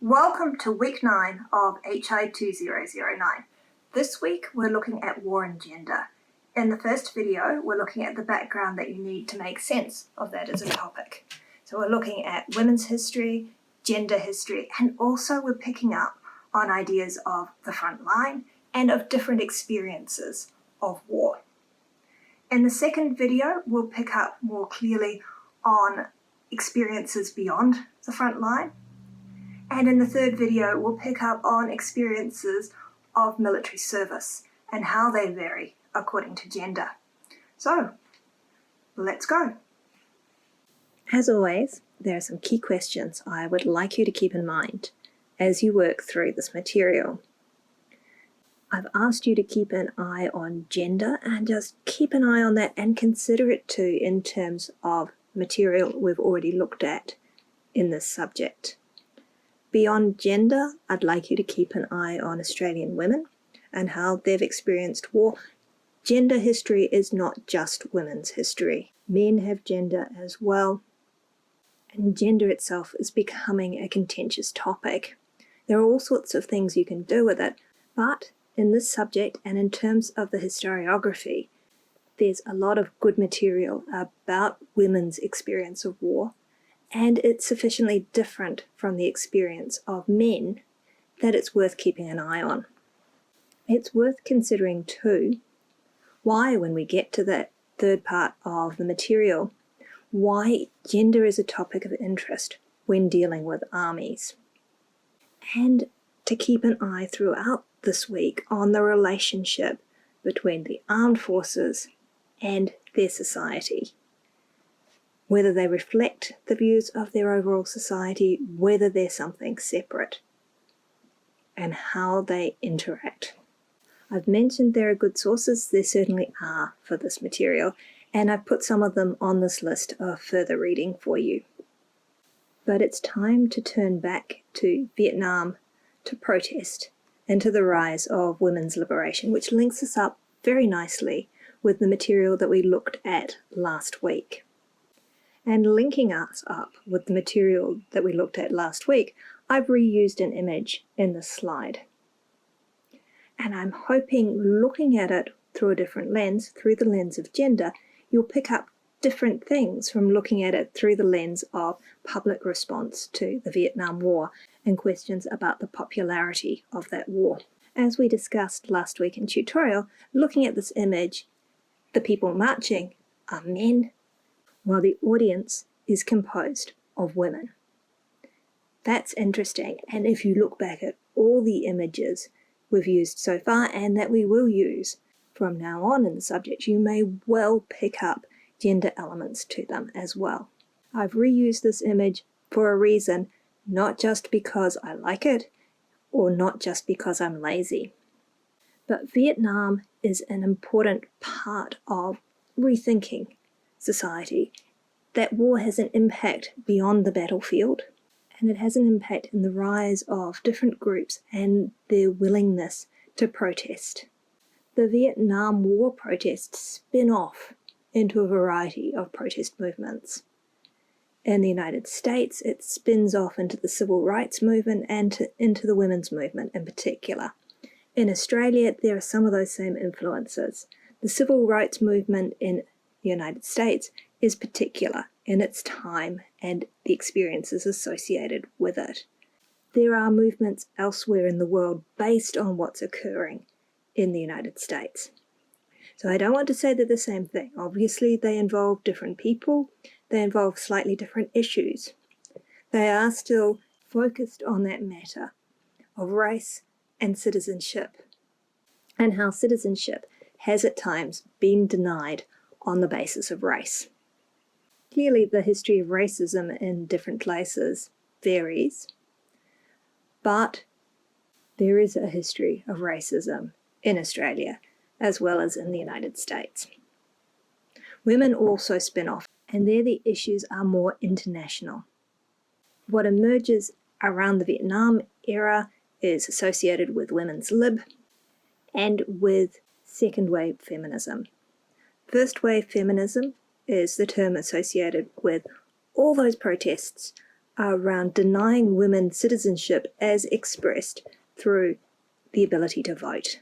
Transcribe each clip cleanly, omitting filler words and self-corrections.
Welcome to week 9 of HI2009. This week we're looking at war and gender. In the first video we're looking at the background that you need to make sense of that as a topic. So we're looking at women's history, gender history, and also we're picking up on ideas of the front line and of different experiences of war. In the second video we'll pick up more clearly on experiences beyond the front line. And in the third video, we'll pick up on experiences of military service and how they vary according to gender. So, let's go. As always, there are some key questions I would like you to keep in mind as you work through this material. I've asked you to keep an eye on gender and just keep an eye on that and consider it too in terms of material we've already looked at in this subject. Beyond gender, I'd like you to keep an eye on Australian women and how they've experienced war. Gender history is not just women's history. Men have gender as well, and gender itself is becoming a contentious topic. There are all sorts of things you can do with it, but in this subject and in terms of the historiography, there's a lot of good material about women's experience of war, and it's sufficiently different from the experience of men that it's worth keeping an eye on. It's worth considering too why, when we get to that third part of the material, why gender is a topic of interest when dealing with armies. And to keep an eye throughout this week on the relationship between the armed forces and their society. Whether they reflect the views of their overall society, whether they're something separate, and how they interact. I've mentioned there are good sources, there certainly are for this material, and I've put some of them on this list of further reading for you. But it's time to turn back to Vietnam, to protest, and to the rise of women's liberation, which links us up very nicely with the material that we looked at last week. And linking us up with the material that we looked at last week, I've reused an image in this slide. And I'm hoping, looking at it through a different lens, through the lens of gender, you'll pick up different things from looking at it through the lens of public response to the Vietnam War and questions about the popularity of that war. As we discussed last week in tutorial, looking at this image, the people marching are men, while the audience is composed of women. That's interesting, and if you look back at all the images we've used so far and that we will use from now on in the subject, you may well pick up gender elements to them as well. I've reused this image for a reason, not just because I like it or not just because I'm lazy. But Vietnam is an important part of rethinking society. That war has an impact beyond the battlefield, and it has an impact in the rise of different groups and their willingness to protest. The Vietnam War protests spin off into a variety of protest movements. In the United States, it spins off into the civil rights movement and into the women's movement in particular. In Australia, there are some of those same influences. The civil rights movement in the United States is particular in its time and the experiences associated with it. There are movements elsewhere in the world based on what's occurring in the United States. So I don't want to say they're the same thing. Obviously, they involve different people, they involve slightly different issues. They are still focused on that matter of race and citizenship, and how citizenship has at times been denied on the basis of race. Clearly, the history of racism in different places varies, but there is a history of racism in Australia as well as in the United States. Women also spin off, and there the issues are more international. What emerges around the Vietnam era is associated with women's lib and with second wave feminism. First wave feminism is the term associated with all those protests around denying women citizenship as expressed through the ability to vote.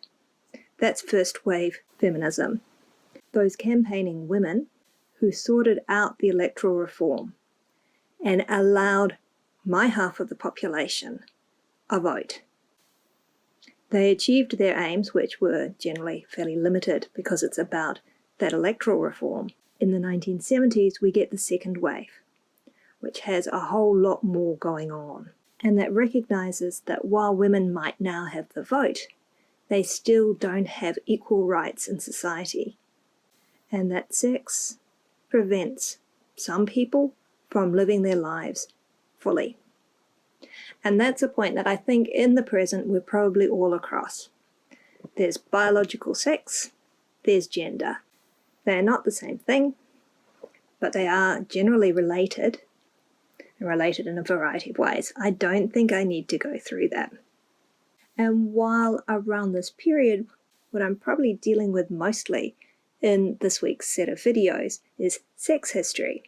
That's first wave feminism. Those campaigning women who sorted out the electoral reform and allowed my half of the population a vote. They achieved their aims, which were generally fairly limited because it's about that electoral reform. In the 1970s, we get the second wave, which has a whole lot more going on, and that recognises that while women might now have the vote, they still don't have equal rights in society, and that sex prevents some people from living their lives fully. And that's a point that I think in the present we're probably all across. There's biological sex, there's gender. They're not the same thing, but they are generally related, and related in a variety of ways. I don't think I need to go through that. And while around this period, what I'm probably dealing with mostly in this week's set of videos is sex history,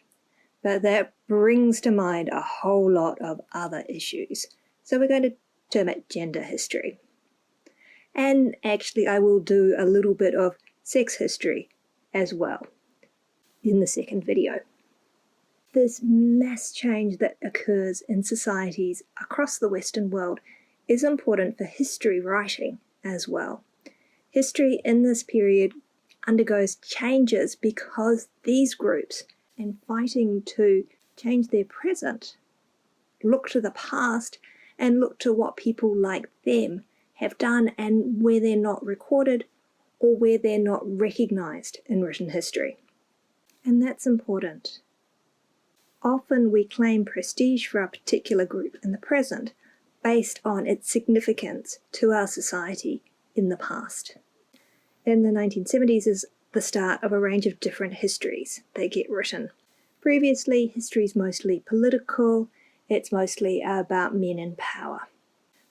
but that brings to mind a whole lot of other issues. So we're going to term it gender history. And actually I will do a little bit of sex history as well in the second video. This mass change that occurs in societies across the Western world is important for history writing as well. History in this period undergoes changes because these groups, in fighting to change their present, look to the past and look to what people like them have done and where they're not recorded or where they're not recognised in written history. And that's important. Often we claim prestige for a particular group in the present based on its significance to our society in the past. In the 1970s is the start of a range of different histories that get written. Previously, history's mostly political, it's mostly about men in power.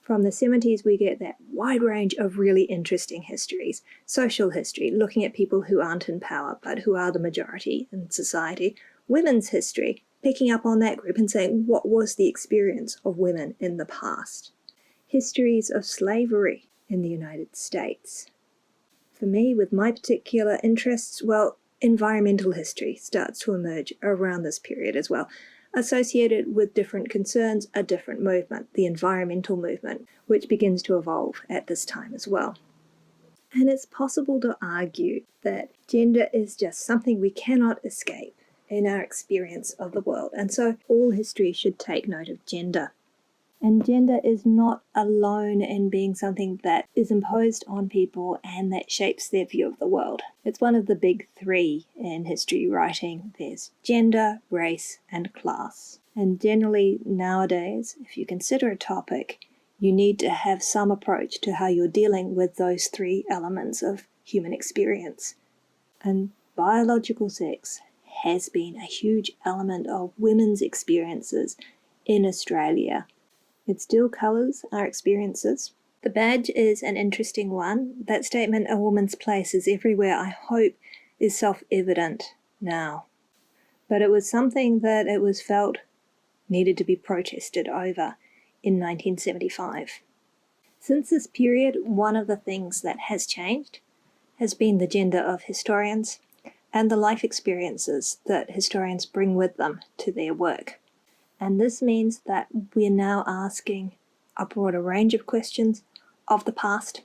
From the 70s, we get that wide range of really interesting histories. Social history, looking at people who aren't in power, but who are the majority in society. Women's history, picking up on that group and saying, what was the experience of women in the past? Histories of slavery in the United States. For me, with my particular interests, well, environmental history starts to emerge around this period as well. Associated with different concerns, a different movement, the environmental movement, which begins to evolve at this time as well. And it's possible to argue that gender is just something we cannot escape in our experience of the world, and so all history should take note of gender. And gender is not alone in being something that is imposed on people and that shapes their view of the world. It's one of the big three in history writing. There's gender, race, and class. And generally nowadays, if you consider a topic, you need to have some approach to how you're dealing with those three elements of human experience. And biological sex has been a huge element of women's experiences in Australia. It still colours our experiences. The badge is an interesting one. That statement, a woman's place is everywhere, I hope is self-evident now. But it was something that it was felt needed to be protested over in 1975. Since this period, one of the things that has changed has been the gender of historians and the life experiences that historians bring with them to their work. And this means that we're now asking a broader range of questions of the past,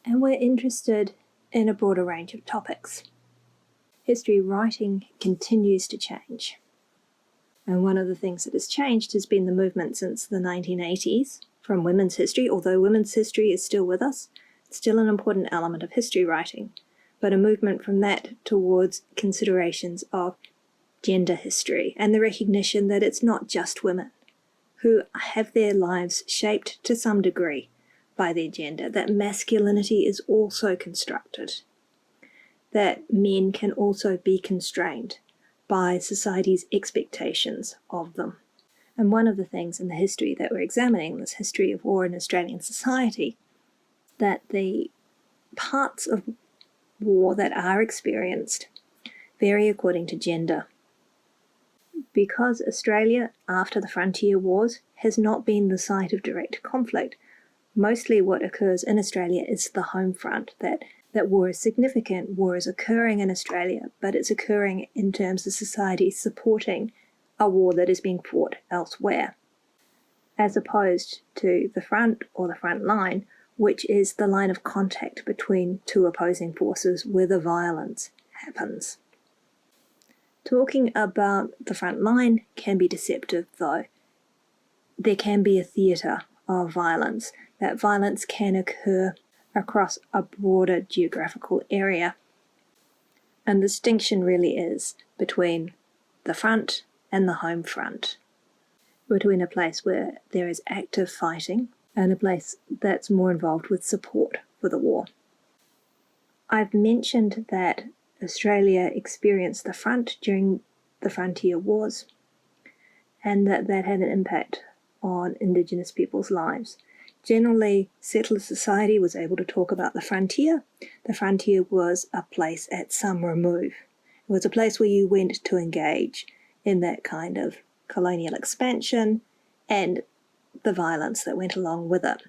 and we're interested in a broader range of topics. History writing continues to change. And one of the things that has changed has been the movement since the 1980s from women's history. Although women's history is still with us, it's still an important element of history writing, but a movement from that towards considerations of gender history and the recognition that it's not just women who have their lives shaped to some degree by their gender, that masculinity is also constructed, that men can also be constrained by society's expectations of them. And one of the things in the history that we're examining, this history of war in Australian society, that the parts of war that are experienced vary according to gender. Because Australia, after the frontier wars, has not been the site of direct conflict, mostly what occurs in Australia is the home front. That war is significant. War is occurring in Australia, but it's occurring in terms of society supporting a war that is being fought elsewhere, as opposed to the front or the front line, which is the line of contact between two opposing forces where the violence happens. Talking about the front line can be deceptive, though. There can be a theatre of violence. That violence can occur across a broader geographical area. And the distinction really is between the front and the home front, between a place where there is active fighting and a place that's more involved with support for the war. I've mentioned that Australia experienced the front during the frontier wars, and that had an impact on Indigenous people's lives. Generally, settler society was able to talk about the frontier. The frontier was a place at some remove. It was a place where you went to engage in that kind of colonial expansion and the violence that went along with it.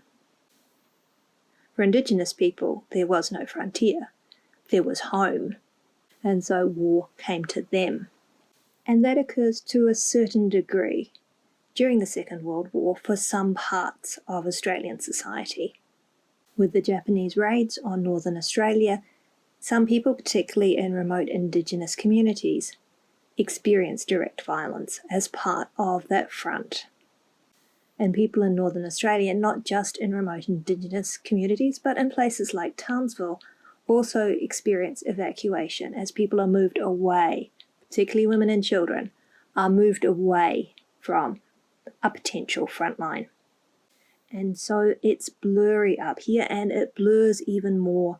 For Indigenous people, there was no frontier. There was home. And so war came to them. And that occurs to a certain degree during the Second World War for some parts of Australian society. With the Japanese raids on northern Australia, some people, particularly in remote Indigenous communities, experienced direct violence as part of that front. And people in northern Australia, not just in remote Indigenous communities, but in places like Townsville, also experience evacuation as people are moved away, particularly women and children, are moved away from a potential front line. And so it's blurry up here, and it blurs even more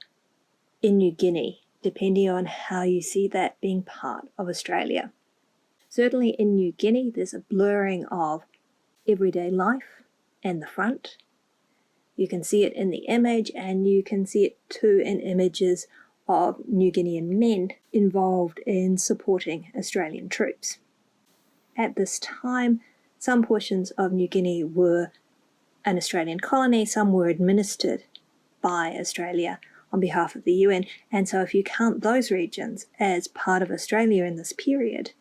in New Guinea, depending on how you see that being part of Australia. Certainly in New Guinea, there's a blurring of everyday life and the front. You can see it in the image, and you can see it too in images of New Guinean men involved in supporting Australian troops. At this time, some portions of New Guinea were an Australian colony, some were administered by Australia on behalf of the UN, and so if you count those regions as part of Australia in this period,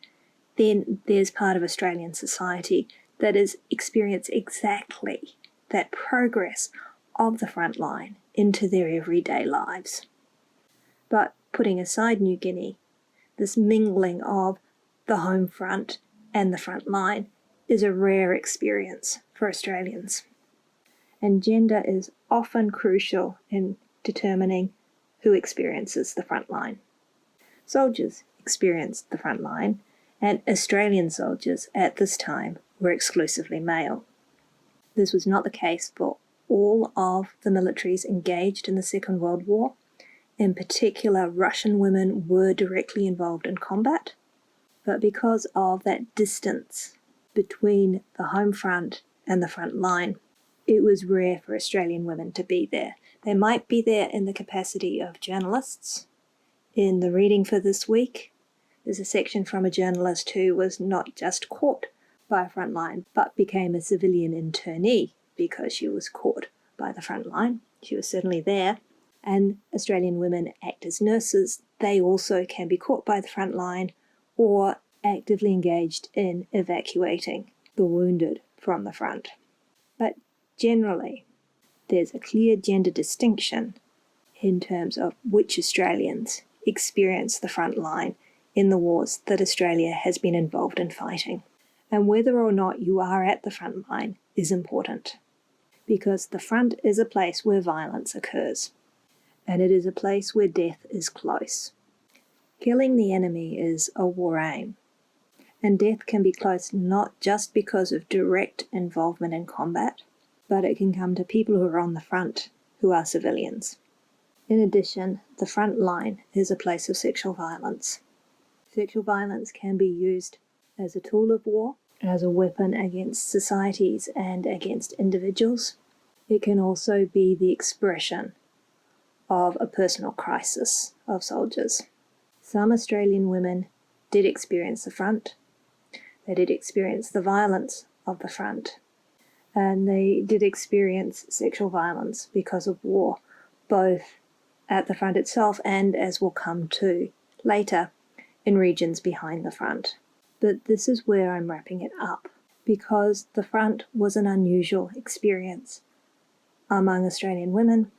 then there's part of Australian society that has experienced exactly that progress of the front line into their everyday lives. But putting aside New Guinea, this mingling of the home front and the front line is a rare experience for Australians. And gender is often crucial in determining who experiences the front line. Soldiers experienced the front line, and Australian soldiers at this time were exclusively male. This was not the case for all of the militaries engaged in the Second World War. In particular, Russian women were directly involved in combat, but because of that distance between the home front and the front line, it was rare for Australian women to be there. They might be there in the capacity of journalists. In the reading for this week, there's a section from a journalist who was not just caught by a front line, but became a civilian internee because she was caught by the front line. She was certainly there. And Australian women act as nurses. They also can be caught by the front line or actively engaged in evacuating the wounded from the front. But generally, there's a clear gender distinction in terms of which Australians experience the front line in the wars that Australia has been involved in fighting. And whether or not you are at the front line is important, because the front is a place where violence occurs, and it is a place where death is close. Killing the enemy is a war aim, and death can be close not just because of direct involvement in combat, but it can come to people who are on the front who are civilians. In addition, the front line is a place of sexual violence. Sexual violence can be used as a tool of war, as a weapon against societies and against individuals. It can also be the expression of a personal crisis of soldiers. Some Australian women did experience the front. They did experience the violence of the front, and they did experience sexual violence because of war, both at the front itself and, as we'll come to later, in regions behind the front. But this is where I'm wrapping it up, because the front was an unusual experience among Australian women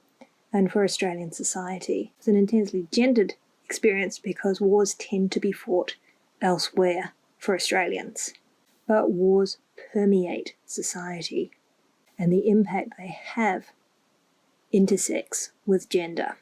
and for Australian society. It's an intensely gendered experience because wars tend to be fought elsewhere for Australians. But wars permeate society, and the impact they have intersects with gender.